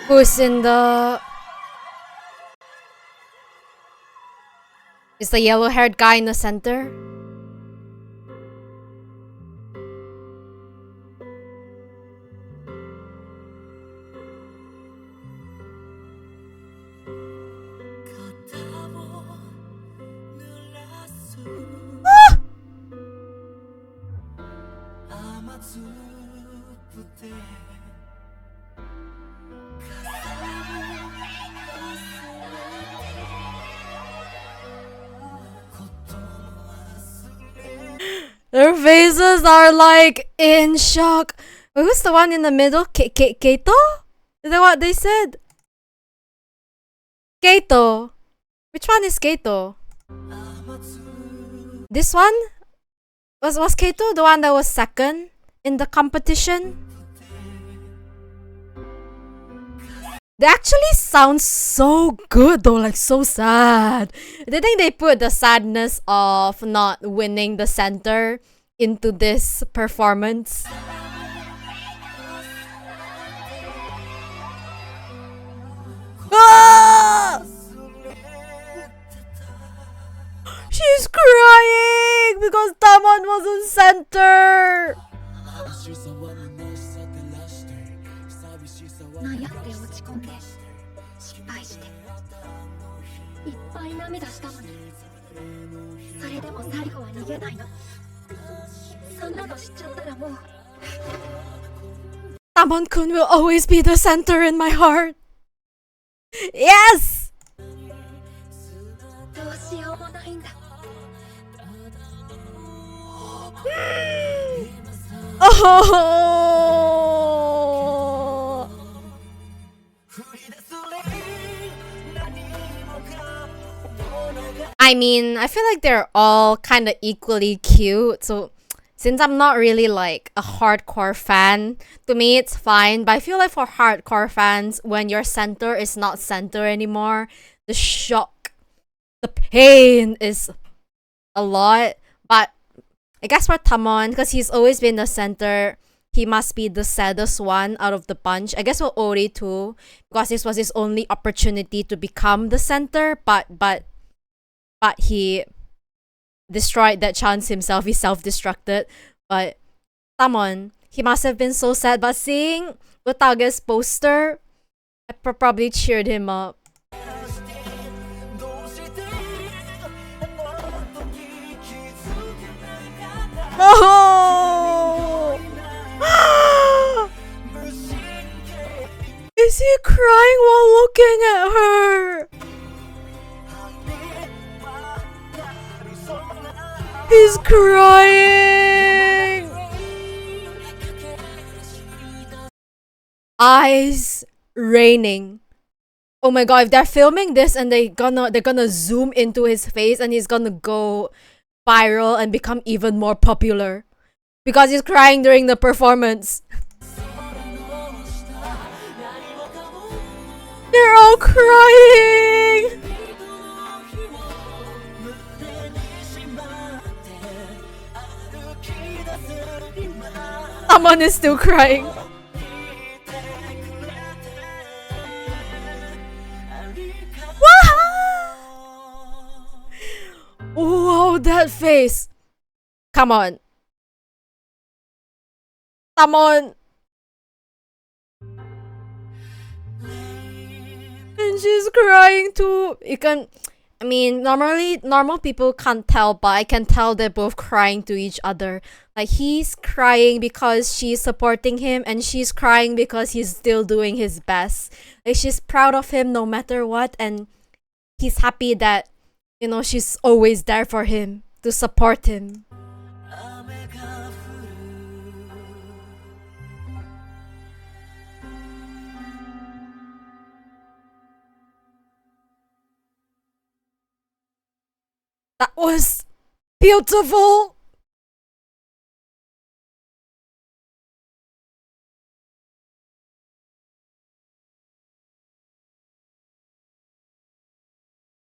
Who's in the... Is the yellow-haired guy in the center? Their faces are like in shock. Wait, who's the one in the middle? Keito? Is that what they said? Keito. Which one is Keito? This one? Was Keito the one that was second in the competition? They actually sound so good though, like so sad. I think they put the sadness of not winning the center into this performance. Ah! She's crying because Tamon wasn't center. Tamon-kun will always be the center in my heart. Yes! Oh! I mean, I feel like they're all kind of equally cute. So, since I'm not really like a hardcore fan, to me it's fine. But I feel like for hardcore fans, when your center is not center anymore, the shock, the pain is a lot. But I guess for Tamon, because he's always been the center, he must be the saddest one out of the bunch. I guess for Ori too, because this was his only opportunity to become the center. But he destroyed that chance himself. He self-destructed. But Tamon, he must have been so sad. But seeing Utage's poster, I probably cheered him up. Oh! Is he crying while looking at her? He's crying. Eyes raining. Oh my god, if they're filming this and they're gonna zoom into his face and he's gonna go viral and become even more popular because he's crying during the performance. They're all crying. Tamon is still crying. Wow, that face. Come on. Tamon. And she's crying too. I mean, normal people can't tell, but I can tell they're both crying to each other. Like, he's crying because she's supporting him, and she's crying because he's still doing his best. Like, she's proud of him no matter what, and he's happy that, you know, she's always there for him, to support him. That was beautiful!